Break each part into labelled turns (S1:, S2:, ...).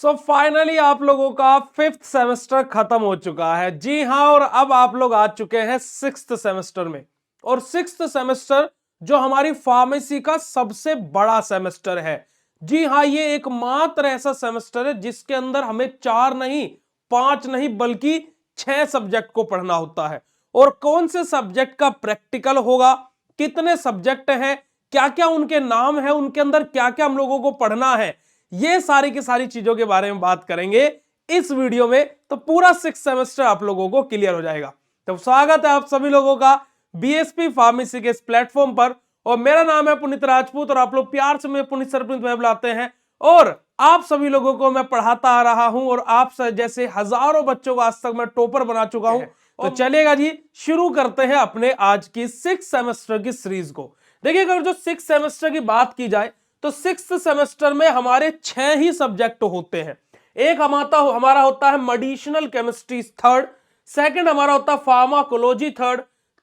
S1: Finally आप लोगों का फिफ्थ सेमेस्टर खत्म हो चुका है। जी हाँ, और अब आप लोग आ चुके हैं सिक्स्थ सेमेस्टर में। और सिक्स्थ सेमेस्टर जो हमारी फार्मेसी का सबसे बड़ा सेमेस्टर है। जी हाँ, ये एकमात्र ऐसा सेमेस्टर है जिसके अंदर हमें 4 नहीं, 5 नहीं, बल्कि 6 सब्जेक्ट को पढ़ना होता है। और कौन से सब्जेक्ट का प्रैक्टिकल होगा, कितने सब्जेक्ट हैं, क्या क्या उनके नाम है, उनके अंदर क्या क्या हम लोगों को पढ़ना है, ये सारी की सारी चीजों के बारे में बात करेंगे इस वीडियो में। तो पूरा सिक्स सेमेस्टर आप लोगों को क्लियर हो जाएगा। तो स्वागत है आप सभी लोगों का बीएसपी फार्मेसी के इस प्लेटफॉर्म पर। और मेरा नाम है पुनीत राजपूत और आप लोग प्यार से मुझे पुनीत सर पुनीत भाई बुलाते हैं। और आप सभी लोगों को मैं पढ़ाता आ रहा हूं और आप जैसे हजारों बच्चों को आज तक मैं टॉपर बना चुका हूं। तो चलिएगा जी, शुरू करते हैं अपने आज की सिक्स सेमेस्टर की सीरीज को। देखिए, अगर जो सिक्स सेमेस्टर की बात की जाए तो सिक्स्थ सेमेस्टर में हमारे 6 ही सब्जेक्ट होते हैं। एक हमारा होता है मेडिसिनल केमिस्ट्री थर्ड, सेकंड हमारा होता है फार्माकोलॉजी थर्ड,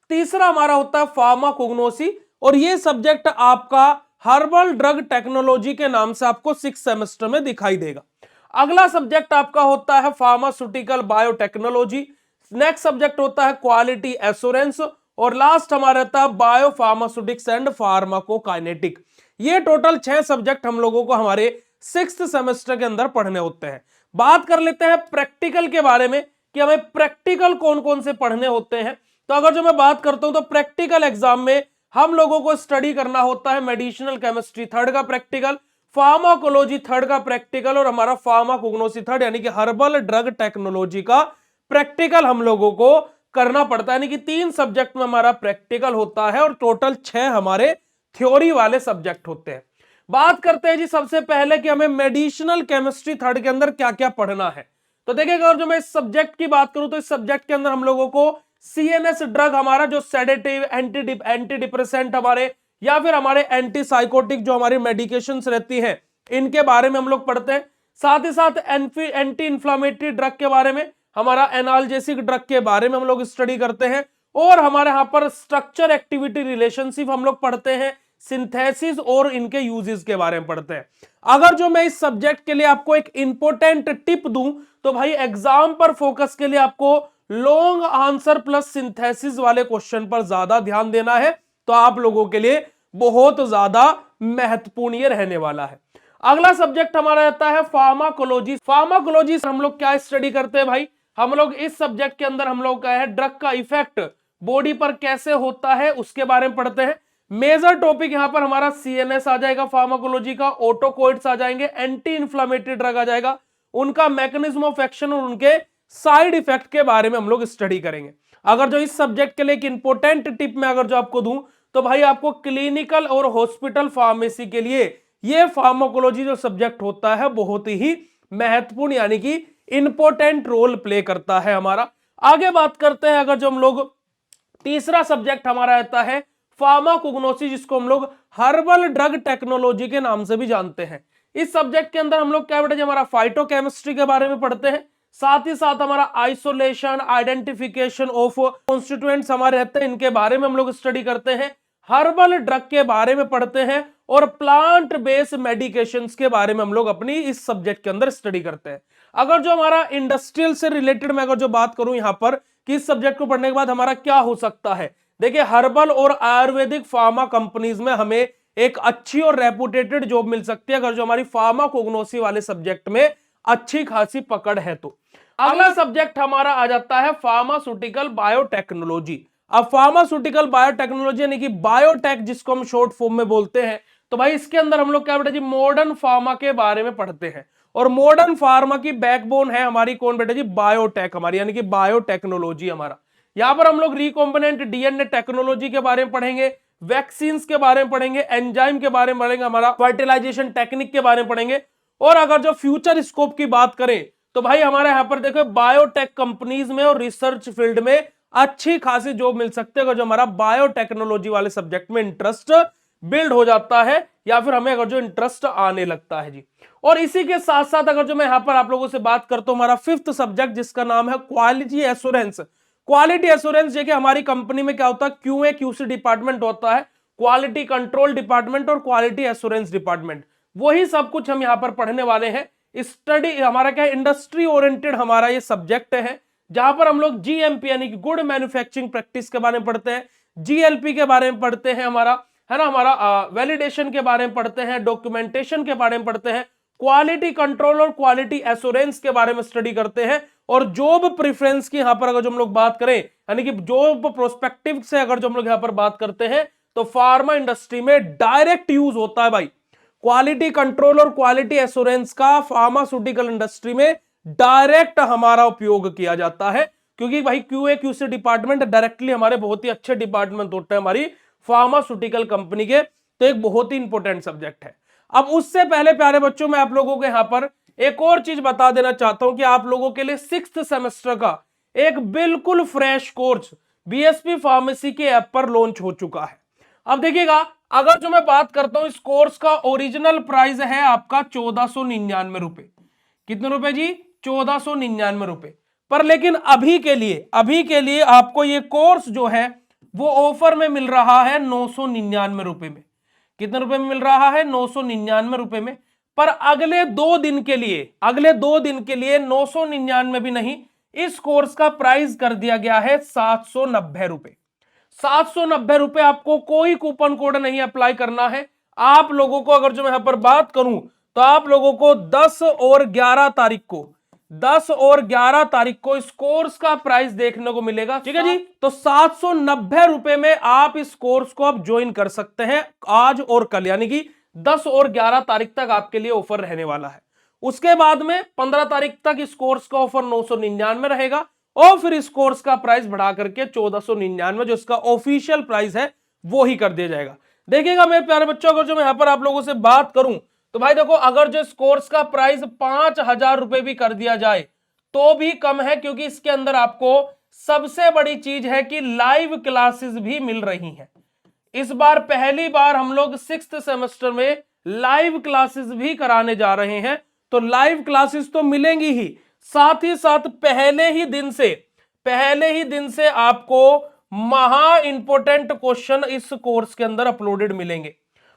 S1: तीसरा हमारा होता है फार्माकोग्नोसी, और ये सब्जेक्ट आपका हर्बल ड्रग टेक्नोलॉजी के नाम से आपको सिक्स सेमेस्टर में दिखाई देगा। अगला सब्जेक्ट आपका होता है फार्मास्यूटिकल बायोटेक्नोलॉजी, नेक्स्ट सब्जेक्ट होता है क्वालिटी एश्योरेंस, और लास्ट हमारा रहता है बायो फार्मास्यूटिक्स एंड फार्माकोकाइनेटिक। ये टोटल 6 सब्जेक्ट हम लोगों को हमारे सिक्स्थ सेमेस्टर के अंदर पढ़ने होते हैं। बात कर लेते हैं प्रैक्टिकल के बारे में कि हमें प्रैक्टिकल कौन कौन से पढ़ने होते हैं। तो अगर जो मैं बात करता हूं तो प्रैक्टिकल एग्जाम में हम लोगों को स्टडी करना होता है मेडिसिनल केमिस्ट्री थर्ड का प्रैक्टिकल, फार्माकोलॉजी थर्ड का प्रैक्टिकल, और हमारा फार्माकोग्नोसी थर्ड यानी कि हर्बल ड्रग टेक्नोलॉजी का प्रैक्टिकल हम लोगों को करना पड़ता है। यानी कि 3 सब्जेक्ट में हमारा प्रैक्टिकल होता है और टोटल 6 हमारे थ्योरी वाले सब्जेक्ट होते हैं। बात करते हैं जी सबसे पहले कि हमें मेडिसिनल केमिस्ट्री थर्ड के अंदर क्या क्या पढ़ना है। तो देखिएगा, अगर जो मैं इस सब्जेक्ट की बात करूं तो इस सब्जेक्ट के अंदर हम लोगों को सीएनएस ड्रग, हमारा जो सेडेटिव, एंटी डिप्रेसेंट हमारे, या फिर हमारे एंटी साइकोटिक जो हमारी मेडिकेशंस रहती हैं, इनके बारे में हम लोग पढ़ते हैं। साथ ही साथ एंटी इंफ्लामेटरी ड्रग के बारे में, हमारा एनाल्जेसिक ड्रग के बारे में हम लोग स्टडी करते हैं। और हमारे यहां पर स्ट्रक्चर एक्टिविटी रिलेशनशिप हम लोग पढ़ते हैं, सिंथेसिस और इनके यूजेस के बारे में पढ़ते हैं। अगर जो मैं इस सब्जेक्ट के लिए आपको एक इंपॉर्टेंट टिप दूं तो भाई एग्जाम पर फोकस के लिए आपको लॉन्ग आंसर प्लस सिंथेसिस वाले क्वेश्चन पर ज्यादा ध्यान देना है। तो आप लोगों के लिए बहुत ज्यादा महत्वपूर्ण ये रहने वाला है। अगला सब्जेक्ट हमारा रहता है फार्माकोलॉजी। फार्माकोलॉजी हम लोग क्या स्टडी करते हैं भाई, हम लोग इस सब्जेक्ट के अंदर हम लोग क्या है, ड्रग का इफेक्ट बॉडी पर कैसे होता है उसके बारे में पढ़ते हैं। मेजर टॉपिक यहां पर हमारा सीएनएस आ जाएगा फार्माकोलॉजी का, ऑटोकोइड्स आ जाएंगे, एंटी इंफ्लेमेटरी ड्रग आ जाएगा, उनका मैकेनिज्म ऑफ एक्शन और उनके साइड इफेक्ट के बारे में हम लोग स्टडी करेंगे। अगर जो इस सब्जेक्ट के लिए एक इंपॉर्टेंट टिप में अगर जो आपको दूं तो भाई आपको क्लिनिकल और हॉस्पिटल फार्मेसी के लिए ये फार्माकोलॉजी जो सब्जेक्ट होता है बहुत ही महत्वपूर्ण यानी कि इंपॉर्टेंट रोल प्ले करता है हमारा। आगे बात करते हैं, अगर जो हम लोग तीसरा सब्जेक्ट हमारा रहता है फार्माकोग्नोसी, जिसको हम लोग हर्बल ड्रग टेक्नोलॉजी के नाम से भी जानते हैं। इस सब्जेक्ट के अंदर हम लोग क्या बेटा, हमारा फाइटोकेमिस्ट्री के बारे में पढ़ते हैं। साथ ही साथ हमारा आइसोलेशन, आइडेंटिफिकेशन ऑफ कॉन्स्टिट्यूएंट्स हमारे रहते हैं, इनके बारे में हम लोग स्टडी करते हैं। हर्बल ड्रग के बारे में पढ़ते हैं और प्लांट बेस्ड मेडिकेशंस के बारे में हम लोग अपनी इस सब्जेक्ट के अंदर स्टडी करते हैं। अगर जो हमारा इंडस्ट्रियल से रिलेटेड मैं अगर जो बात करूं यहां पर कि इस सब्जेक्ट को पढ़ने के बाद हमारा क्या हो सकता है, देखिए हर्बल और आयुर्वेदिक फार्मा कंपनीज में हमें एक अच्छी और रेपुटेटेड जॉब मिल सकती है अगर जो हमारी फार्माकोग्नोसी वाले सब्जेक्ट में अच्छी खासी पकड़ है तो। अगला सब्जेक्ट हमारा आ जाता है फार्मास्यूटिकल बायोटेक्नोलॉजी। अब फार्मास्यूटिकल बायोटेक्नोलॉजी यानी कि बायोटेक जिसको हम शॉर्ट फॉर्म में बोलते हैं, तो भाई इसके अंदर हम लोग क्या बेटा जी मॉडर्न फार्मा के बारे में पढ़ते हैं। और मॉडर्न फार्मा की बैकबोन है हमारी कौन बेटा जी, बायोटेक हमारी, यानी कि बायोटेक्नोलॉजी हमारा। यहां पर हम लोग रिकॉम्बिनेंट डीएनए टेक्नोलॉजी के बारे में पढ़ेंगे, वैक्सीन के बारे में पढ़ेंगे, एंजाइम के बारे में पढ़ेंगे, हमारा फर्टिलाइजेशन टेक्निक के बारे में पढ़ेंगे। और अगर जो फ्यूचर स्कोप की बात करें तो भाई हमारे यहां पर देखो बायोटेक कंपनीज में और रिसर्च फील्ड में अच्छी खासी जॉब मिल सकती है अगर जो हमारा बायोटेक्नोलॉजी वाले सब्जेक्ट में इंटरेस्ट बिल्ड हो जाता है या फिर हमें अगर जो इंटरेस्ट आने लगता है जी। और इसी के साथ साथ अगर जो मैं यहां पर आप लोगों से बात करता हूं, हमारा फिफ्थ सब्जेक्ट जिसका नाम है क्वालिटी एश्योरेंस। क्वालिटी एश्योरेंस देखिए हमारी कंपनी में क्या होता है, क्यूए क्यूसी डिपार्टमेंट होता है, क्वालिटी कंट्रोल डिपार्टमेंट और क्वालिटी एश्योरेंस डिपार्टमेंट, वही सब कुछ हम यहां पर पढ़ने वाले हैं। स्टडी हमारा क्या इंडस्ट्री ओरिएंटेड हमारा ये सब्जेक्ट है, जहां पर हम लोग जीएमपी यानी कि गुड मैन्युफैक्चरिंग प्रैक्टिस के बारे में पढ़ते हैं, जीएलपी के बारे में पढ़ते हैं, हमारा है ना, हमारा वैलिडेशन के बारे में पढ़ते हैं, डॉक्यूमेंटेशन के बारे में पढ़ते हैं, क्वालिटी कंट्रोल और क्वालिटी एश्योरेंस के बारे में स्टडी करते हैं। और जॉब प्रेफरेंस की यहां पर अगर जो हम लोग बात करें, यानी कि जॉब प्रोस्पेक्टिव से अगर जो हम लोग यहां पर बात करते हैं, तो फार्मा इंडस्ट्री में डायरेक्ट यूज होता है भाई क्वालिटी कंट्रोल और क्वालिटी एश्योरेंस का, फार्मास्यूटिकल इंडस्ट्री में डायरेक्ट हमारा उपयोग किया जाता है, क्योंकि भाई क्यूए क्यूसी डिपार्टमेंट डायरेक्टली हमारे बहुत ही अच्छे डिपार्टमेंट होते हैं हमारी फार्मास्यूटिकल कंपनी के, तो एक बहुत ही इंपॉर्टेंट सब्जेक्ट है। अब उससे पहले प्यारे बच्चों मैं आप लोगों को यहां पर एक और चीज बता देना चाहता हूं कि आप लोगों के लिए 6th सेमेस्टर का एक बिल्कुल फ्रेश कोर्स बीएसपी फार्मेसी के ऐप पर लॉन्च हो चुका है। अब देखिएगा, अगर जो मैं बात करता हूं, इस कोर्स का ओरिजिनल प्राइस है आपका 1499 रुपए। कितने रुपए जी? 1499 रुपए। पर लेकिन अभी के लिए आपको ये कोर्स जो है वो ऑफर में मिल रहा है 999 रुपए में। कितने रुपए में मिल रहा है? 999 रुपए में। पर अगले 2 दिन के लिए 999 भी नहीं, इस कोर्स का प्राइस कर दिया गया है 790 रुपए। 790 रुपए। आपको कोई कूपन कोड नहीं अप्लाई करना है। आप लोगों को अगर जो मैं यहां पर बात करूं, तो आप लोगों को 10 और 11 तारीख को इस कोर्स का प्राइस देखने को मिलेगा। ठीक है जी, तो 790 रुपए में आप इस कोर्स को अब ज्वाइन कर सकते हैं आज और कल, यानी कि 10 और 11 तारीख तक आपके लिए ऑफर रहने वाला है। उसके बाद में 15 तारीख तक इस कोर्स का ऑफर 999 रहेगा, और फिर इस कोर्स का प्राइस बढ़ा करके 1499 जो इसका ऑफिशियल प्राइस है वो ही कर दिया जाएगा। देखिएगा मेरे प्यारे बच्चों, अगर जो मैं यहां पर आप लोगों से बात करूं, तो भाई देखो, अगर जो इस कोर्स का प्राइस 5000 रुपए भी कर दिया जाए तो भी कम है, क्योंकि इसके अंदर आपको सबसे बड़ी चीज है कि लाइव क्लासेस भी मिल रही हैं। इस बार पहली बार हम लोग 6th सेमेस्टर में लाइव क्लासेस भी कराने जा रहे हैं, तो लाइव क्लासेस तो मिलेंगी ही, साथ ही साथ पहले ही दिन से आपको महा इंपोर्टेंट क्वेश्चन इस कोर्स के अंदर अपलोडेड मिलेंगे,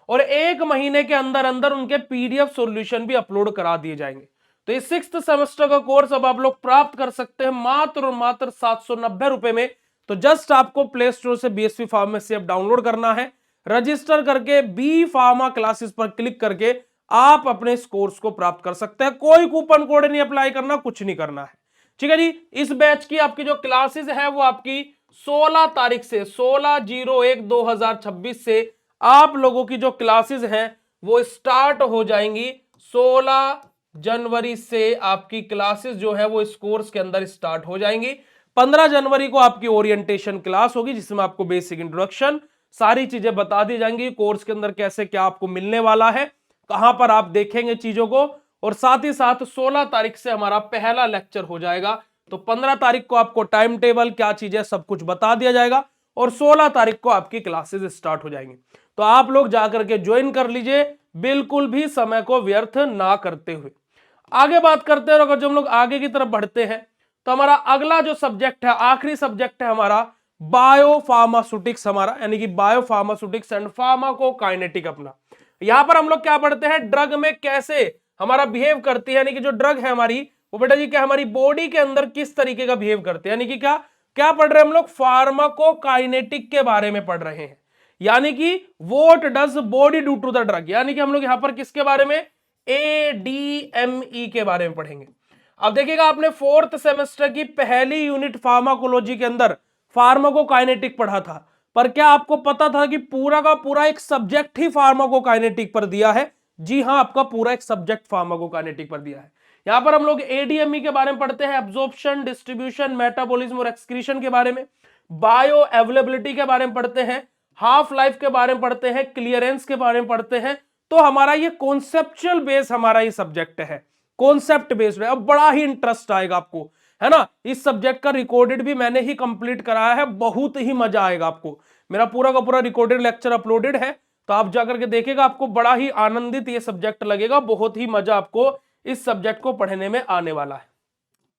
S1: और 1 महीने के अंदर अंदर उनके पीडीएफ सॉल्यूशन भी अपलोड करा दिए जाएंगे। तो इस 6th सेमेस्टर का कोर्स अब आप लोग प्राप्त कर सकते हैं मात्र और मात्र 790 रुपए में। तो जस्ट आपको प्ले स्टोर से बीएसपी फार्मेसी ऐप डाउनलोड करना है, रजिस्टर करके बी फार्मा क्लासेस पर क्लिक करके आप अपने इस कोर्स को प्राप्त कर सकते हैं। कोई कूपन कोड नहीं अप्लाई करना, कुछ नहीं करना है। ठीक है जी, इस बैच की आपकी जो क्लासेस है वो आपकी 16 तारीख से 16/01/2026 से आप लोगों की जो क्लासेस हैं वो स्टार्ट हो जाएंगी। 16 जनवरी से आपकी क्लासेस जो है वो इस कोर्स के अंदर स्टार्ट हो जाएंगी। 15 जनवरी को आपकी ओरिएंटेशन क्लास होगी, जिसमें आपको बेसिक इंट्रोडक्शन सारी चीजें बता दी जाएंगी, कोर्स के अंदर कैसे क्या आपको मिलने वाला है, कहां पर आप देखेंगे चीजों को। और साथ ही साथ 16 तारीख से हमारा पहला लेक्चर हो जाएगा। तो 15 तारीख को आपको टाइम टेबल क्या चीजें सब कुछ बता दिया जाएगा, और 16 तारीख को आपकी क्लासेस स्टार्ट हो जाएंगी। तो आप लोग जाकर के ज्वाइन कर लीजिए, बिल्कुल भी समय को व्यर्थ ना करते हुए। आगे बात करते हैं, और अगर जो हम लोग आगे की तरफ बढ़ते हैं, तो हमारा अगला जो सब्जेक्ट है, आखिरी सब्जेक्ट है हमारा बायोफार्मास्यूटिक्स, हमारा यानी कि बायोफार्मास्यूटिक्स एंड फार्माकोकाइनेटिक। अपना यहां पर हम लोग क्या पढ़ते हैं, ड्रग में कैसे हमारा बिहेव करती है, यानी कि जो ड्रग है हमारी, वो बेटा जी क्या हमारी बॉडी के अंदर किस तरीके का बिहेव करते हैं, यानी कि क्या क्या पढ़ रहे हैं हम लोग, फार्माकोकाइनेटिक के बारे में पढ़ रहे हैं। यानी कि what does body do to the drug, यानी कि हम लोग यहां पर किसके बारे में, ADME के बारे में पढ़ेंगे। अब देखिएगा, आपने 4th सेमेस्टर की पहली यूनिट फार्माकोलॉजी के अंदर फार्माकोकाइनेटिक पढ़ा था, पर क्या आपको पता था कि पूरा का पूरा एक सब्जेक्ट ही फार्माकोकाइनेटिक पर दिया है? जी हां, आपका पूरा एक सब्जेक्ट फार्माकोकाइनेटिक पर दिया है। यहां पर हम लोग ADME के बारे में पढ़ते हैं, एब्जॉर्प्शन, डिस्ट्रीब्यूशन, मेटाबॉलिज्म और एक्सक्रीशन के बारे में, बायो अवेलेबिलिटी के बारे में पढ़ते हैं, हाफ लाइफ के बारे में पढ़ते हैं, क्लियरेंस के बारे में पढ़ते हैं। तो हमारा ये कॉन्सेप्चुअल बेस हमारा ये सब्जेक्ट है, कॉन्सेप्ट बेस्ड है। अब बड़ा ही इंटरेस्ट आएगा आपको, है ना। इस सब्जेक्ट का रिकॉर्डेड भी मैंने ही कंप्लीट कराया है, बहुत ही मजा आएगा आपको। मेरा पूरा का पूरा रिकॉर्डेड लेक्चर अपलोडेड है, तो आप जाकर के देखिएगा, आपको बड़ा ही आनंदित ये सब्जेक्ट लगेगा, बहुत ही मजा आपको इस सब्जेक्ट को पढ़ने में आने वाला है।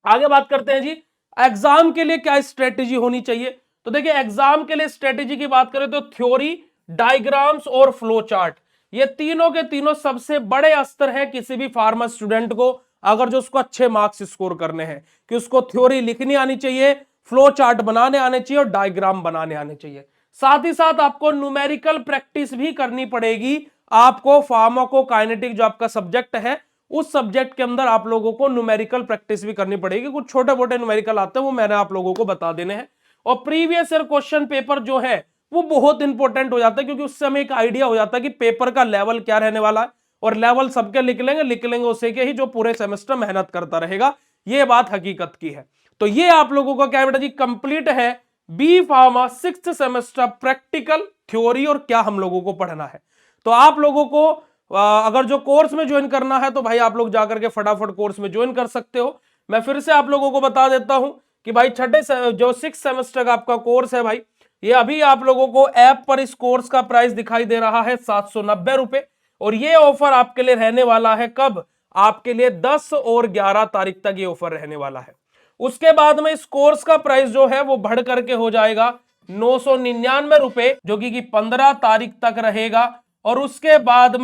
S1: आगे बात करते हैं जी, एग्जाम के लिए क्या स्ट्रेटेजी होनी चाहिए। तो देखिए, एग्जाम के लिए स्ट्रेटेजी की बात करें तो थ्योरी, डायग्राम्स और फ्लो चार्ट, ये तीनों के तीनों सबसे बड़े अस्त्र हैं किसी भी फार्मा स्टूडेंट को अगर जो उसको अच्छे मार्क्स स्कोर करने हैं, कि उसको थ्योरी लिखनी आनी चाहिए, फ्लो चार्ट बनाने आने चाहिए और डायग्राम बनाने आने चाहिए। साथ ही साथ आपको न्यूमेरिकल प्रैक्टिस भी करनी पड़ेगी। आपको फार्माकोकाइनेटिक जो आपका सब्जेक्ट है, उस सब्जेक्ट के अंदर आप लोगों को न्यूमेरिकल प्रैक्टिस भी करनी पड़ेगी। कुछ छोटे मोटे न्यूमेरिकल आते हैं, वो मैंने आप लोगों को बता देने हैं। और प्रीवियस ईयर क्वेश्चन पेपर जो है वो बहुत इंपॉर्टेंट हो जाता है, क्योंकि उससे हमें एक आइडिया हो जाता है कि पेपर का लेवल क्या रहने वाला है। और लेवल सबके लिख लेंगे उसे के ही जो पूरे सेमेस्टर मेहनत करता रहेगा। ये बात हकीकत की है। तो ये आप लोगों का क्या बेटा जी कंप्लीट है B pharma 6th semester practical theory और क्या हम लोगों को पढ़ना है। तो आप लोगों को अगर जो कोर्स में ज्वाइन करना है तो भाई आप लोग जाकर के फटाफट कोर्स में ज्वाइन कर सकते हो। मैं फिर से आप लोगों को बता देता हूं कि भाई छठे जो 6th सेमेस्टर का आपका कोर्स है भाई, ये अभी आप लोगों को ऐप पर इस कोर्स का प्राइस दिखाई दे रहा है 790 रुपए। और ये ऑफर आपके लिए रहने वाला है कब, आपके लिए 10 और 11 तारीख तक ये ऑफर रहने वाला है। उसके बाद में इस कोर्स का प्राइस जो है वो बढ़ करके हो जाएगा 999 रुपए, जो कि 15 तारीख तक रहेगा। और उसके बाद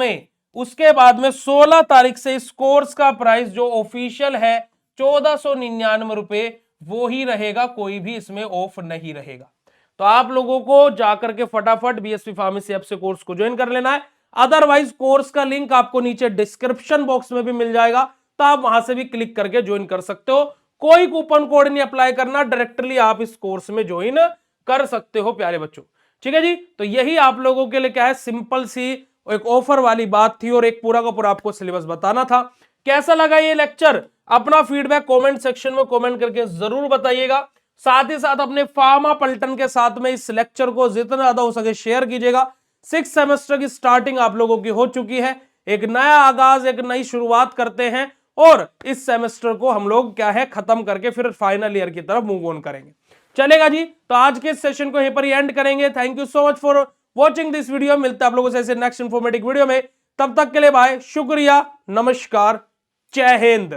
S1: में 16 तारीख से इस कोर्स का प्राइस जो ऑफिशियल है 1499 रुपए वो ही रहेगा, कोई भी इसमें ऑफ नहीं रहेगा। तो आप लोगों को जाकर के फटाफट बीएसपी फार्मेसी ऐप से कोर्स को ज्वाइन कर लेना है। अदरवाइज कोर्स का लिंक आपको नीचे डिस्क्रिप्शन बॉक्स में भी मिल जाएगा, तो आप वहां से भी क्लिक करके ज्वाइन कर सकते हो। कोई कूपन कोड नहीं अप्लाई करना, डायरेक्टली आप इस कोर्स में ज्वाइन कर सकते हो प्यारे बच्चों। ठीक है जी, तो यही आप लोगों के लिए क्या है सिंपल सी एक ऑफर वाली बात थी और एक पूरा का पूरा आपको सिलेबस बताना था। कैसा लगा ये लेक्चर, अपना फीडबैक कमेंट सेक्शन में कमेंट करके जरूर बताइएगा। साथ ही साथ अपने फार्मा पलटन के साथ में इस लेक्चर को जितना ज्यादा हो सके शेयर कीजिएगा। 6th सेमेस्टर की स्टार्टिंग आप लोगों की हो चुकी है, एक नया आगाज, एक नई शुरुआत करते हैं और इस सेमेस्टर को हम लोग क्या है खत्म करके फिर फाइनल ईयर की तरफ मूव ऑन करेंगे। चलेगा जी, तो आज के सेशन को यहीं पर ही एंड करेंगे। Thank you so much for watching this video. मिलते हैं आप लोगों से ऐसे नेक्स्ट इंफॉर्मेटिव वीडियो में, तब तक के लिए बाय, शुक्रिया, नमस्कार, जय हिंद।